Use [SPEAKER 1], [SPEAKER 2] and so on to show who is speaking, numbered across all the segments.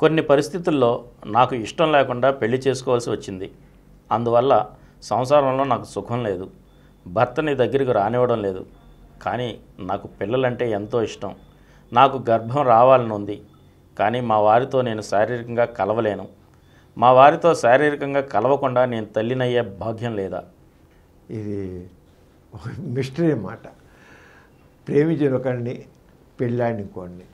[SPEAKER 1] కొన్ని పరిస్థితుల్లో నాకు ఇష్టం లేకుండా పెళ్లి చేసుకోవాల్సి వచ్చింది. అందువల్ల సంసారంలో నాకు సుఖం లేదు. భర్తని దగ్గరికి రానివ్వడం లేదు. కానీ నాకు పిల్లలంటే ఎంతో ఇష్టం. నాకు గర్భం రావాలని ఉంది. కానీ మా వారితో నేను శారీరకంగా కలవలేను. మా వారితో శారీరకంగా కలవకుండా నేను తల్లినయ్యే భాగ్యం లేదా?
[SPEAKER 2] ఇది మిస్టరీ అన్నమాట. ప్రేమించిన ఒకరిని పెళ్ళాడిని ఇంకోడిని,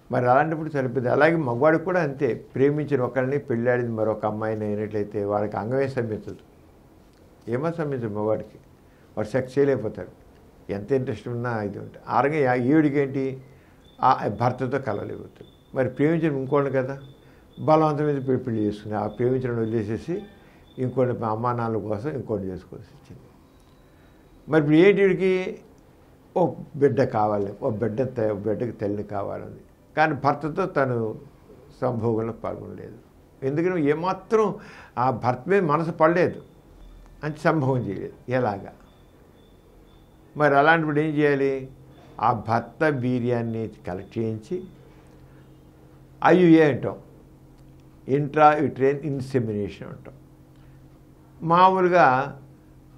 [SPEAKER 2] మరి అలాంటప్పుడు సరిపోతుంది. అలాగే మగవాడికి కూడా అంతే. ప్రేమించిన ఒకరిని పెళ్ళాడింది మరొక అమ్మాయిని అయినట్లయితే వాడికి అంగమే సంభించదు. ఏమో సంభించదు మగవాడికి. వాడు సెక్స్ చేయలేకపోతాడు. ఎంత ఇంట్రెస్ట్ ఉన్నా ఇది ఉంటుంది. ఆరగా ఈవిడికి ఏంటి, ఆ భర్తతో కలవలేకపోతాడు. మరి ప్రేమించిన ఇంకోటి కదా, బలవంతం మీద పెళ్లి చేసుకుని ఆ ప్రేమించడం వదిలేసేసి ఇంకోటి అమ్మా నాన్నల కోసం ఇంకోటి చేసుకోవాల్సి వచ్చింది. మరి ఇప్పుడు ఏంటికి ఓ బిడ్డ కావాలి, ఓ బిడ్డకి తల్లిని కావాలని, కానీ భర్తతో తను సంభోగంలో పాల్గొనలేదు. ఎందుకంటే ఏమాత్రం ఆ భర్త మీద మనసు పడలేదు, అంటే సంభోగం చేయలేదు. ఎలాగా మరి అలాంటిప్పుడు ఏం చేయాలి? ఆ భర్త వీర్యాన్ని కలెక్ట్ చేయించి ఐయుఏ అంటాం, ఇంట్రా యూట్రైన్ ఇన్సెమినేషన్ అంటాం. మామూలుగా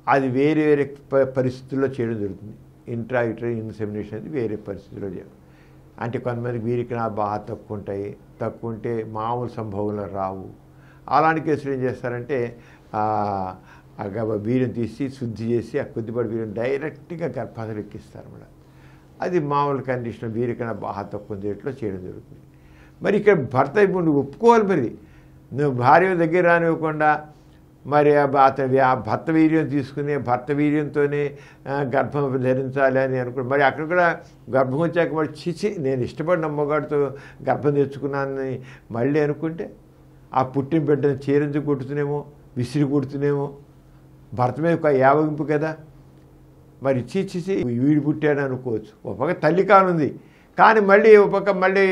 [SPEAKER 2] అది వేరే వేరే పరిస్థితుల్లో చేయడం జరుగుతుంది. ఇంట్రా యూట్రైన్ ఇన్సెమినేషన్ అనేది వేరే పరిస్థితుల్లో చేయడం. అంటే కొంతమందికి వీరికి బాగా తక్కువ ఉంటే మామూలు సంభవంలో రావు. అలాంటి కేసులు ఏం చేస్తారంటే వీర్యం తీసి శుద్ధి చేసి ఆ కొద్దిపాటి వీర్యం డైరెక్ట్గా గర్భాశయం ఎక్కిస్తారు అన్నమాట. అది మామూలు కండిషన్ వీరికైనా బాగా తక్కువ ఉండేట్లో చేయడం జరుగుతుంది. మరి ఇక్కడ భర్త ఇప్పుడు నువ్వు ఒప్పుకోవాలి. మరి నువ్వు భార్య దగ్గర రానివ్వకుండా మరి ఆ భర్త వీర్యం తీసుకుని భర్త వీర్యంతోనే గర్భం ధరించాలి అని అనుకుని, మరి అక్కడ కూడా గర్భం వచ్చాక మరి చిచి నేను ఇష్టపడిన అమ్మగాడితో గర్భం తెచ్చుకున్నానని మళ్ళీ అనుకుంటే ఆ పుట్టిన బిడ్డను చీరించి కొడుతునేమో, విసిరి కొడుతునేమో, భర్త మీద యావగింపు కదా. మరి చీచి వీడి పుట్టాడు అనుకోవచ్చు. ఒక పక్క తల్లి కానుంది, కానీ మళ్ళీ ఒక పక్క మళ్ళీ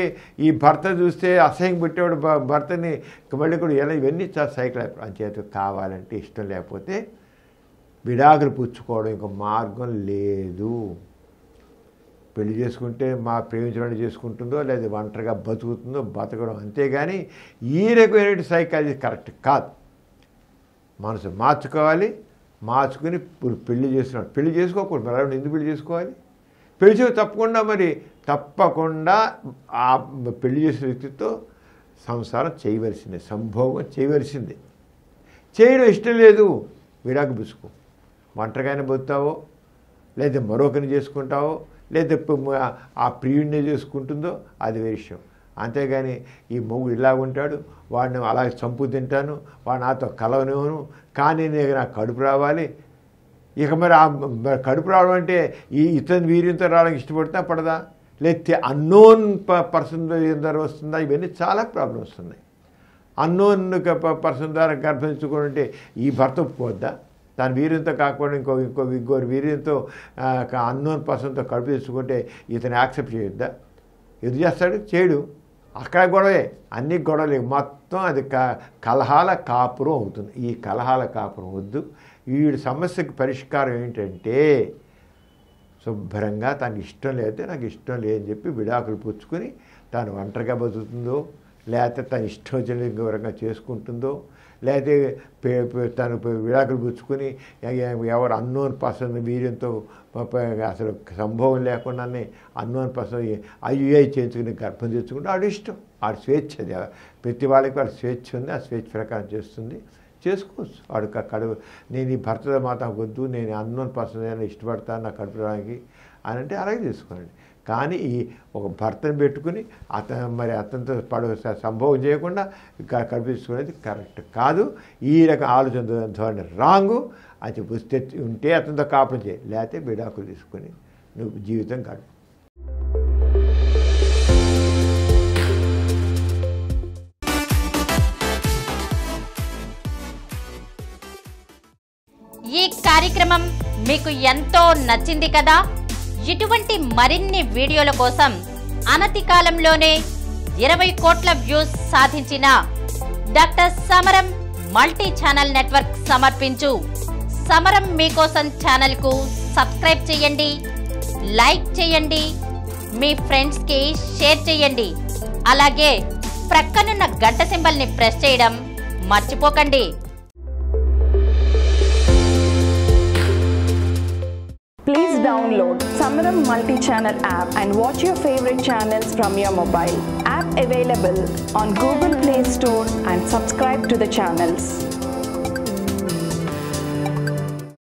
[SPEAKER 2] ఈ భర్త చూస్తే అసహ్యం పుట్టేవాడు భర్తని మళ్ళీ కూడా ఎలా, ఇవన్నీ చాలా సైకిల్ అంచేత కావాలంటే ఇష్టం లేకపోతే విడాకులు పుచ్చుకోవడం ఇంకో మార్గం లేదు. పెళ్లి చేసుకుంటే మా ప్రేమించడానికి చేసుకుంటుందో లేదా ఒంటరిగా బతుకుతుందో బతకడం, అంతేగాని ఈ రకమైన సైకాలజీ కరెక్ట్ కాదు. మనసు మార్చుకోవాలి. మార్చుకుని పెళ్లి చేస్తున్నాడు, పెళ్లి చేసుకోకూడదు. మరి ఎందుకు పెళ్లి చేసుకోవాలి? పెళ్లి తప్పకుండా ఆ పెళ్లి చేసిన వ్యక్తితో సంసారం చేయవలసిందే, సంభోగం చేయవలసిందే. చేయడం ఇష్టం లేదు, విడాకు పుచ్చుకో. ఒంటరిగానే బతుకుతావో లేదా మరొకరిని చేసుకుంటావో లేదా ఆ ప్రియుడిని చేసుకుంటుందో అది వేరే విషయం. అంతేగాని ఈ మొగుడు ఇలా ఉంటాడు, వాడిని అలాగే చంపు తింటాను, వాడు నాతో కలవనివ్వను, కానీ నేను నాకు కడుపు రావాలి. ఇక మరి ఆ కడుపు రావడం అంటే ఇతని వీర్యంతో రావడానికి ఇష్టపడుతున్నా పడదా, లేకపోతే అన్నోన్ పర్సన్ ద్వారా వస్తుందా? ఇవన్నీ చాలా ప్రాబ్లమ్స్ ఉన్నాయి. అన్నోన్ పర్సన్ ద్వారా గర్భించుకుంటే ఈ భర్త ఒప్పుకోవద్దా? తన వీర్యంతో కాకుండా ఇంకోరు వీర్యంతో అన్నోన్ పర్సన్తో కడుపు తెచ్చుకుంటే ఇతను యాక్సెప్ట్ చేయొద్దా? ఎదురు చేస్తాడు, చేయడు. అక్కడ గొడవే, అన్ని గొడవలే. మొత్తం అది కలహాల కాపురం అవుతుంది. ఈ కలహాల కాపురం వద్దు. వీడి సమస్యకి పరిష్కారం ఏంటంటే శుభ్రంగా తనకి ఇష్టం లేకపోతే నాకు ఇష్టం లేదని చెప్పి విడాకులు పుచ్చుకొని తాను ఒంటరిగా బతుకుతుందో, లేకపోతే తను ఇష్టం వచ్చిన వివరంగా చేసుకుంటుందో, లేకపోతే తను విడాకులు పుచ్చుకొని ఎవరు అన్నోన్ పర్సన్ వీర్యంతో అసలు సంభవం లేకుండానే అన్నోన్ పర్సన్ ఐయుఐ చేయించుకుని గర్భం తెచ్చుకుంటే ఆడు ఇష్టం, ఆడు స్వేచ్ఛ. ప్రతి వాళ్ళకి వాడు స్వేచ్ఛ ఉంది, ఆ స్వేచ్ఛ ప్రకారం చేసుకోవచ్చు. వాడు కడుపు నేను ఈ భర్త మాత్రం వద్దు, నేను అన్నోన్ పర్సన్ ఏదైనా ఇష్టపడతాను నా కడుపు రావడానికి అని అంటే అలాగే చేసుకోండి. కానీ ఈ ఒక భర్తను పెట్టుకుని అతనితో సంభవం చేయకుండా కల్పించుకునేది కరెక్ట్ కాదు. ఈ రకం ఆలోచన ధోరణి రాంగు. అది వస్తే ఉంటే అతనితో కాపురం చేయి, లేకపోతే విడాకులు తీసుకొని నువ్వు జీవితం గడుపు.
[SPEAKER 3] ఈ కార్యక్రమం మీకు ఎంతో నచ్చింది కదా. ఇటువంటి మరిన్ని వీడియోల కోసం అనతి కాలంలోనే 20 కోట్ల వ్యూస్ సాధించిన డాక్టర్ సమరం మల్టీ ఛానల్ నెట్వర్క్ సమర్పించు సమరం మీకోసం ఛానల్ కు సబ్స్క్రైబ్ చేయండి, లైక్ చేయండి, మీ ఫ్రెండ్స్ కి షేర్ చేయండి. అలాగే ప్రక్కనున్న గంట సింబల్ని ప్రెస్ చేయడం మర్చిపోకండి.
[SPEAKER 4] Please download Samaram multi-channel app and watch your favorite channels from your mobile. App available on Google Play Store and subscribe to the channels.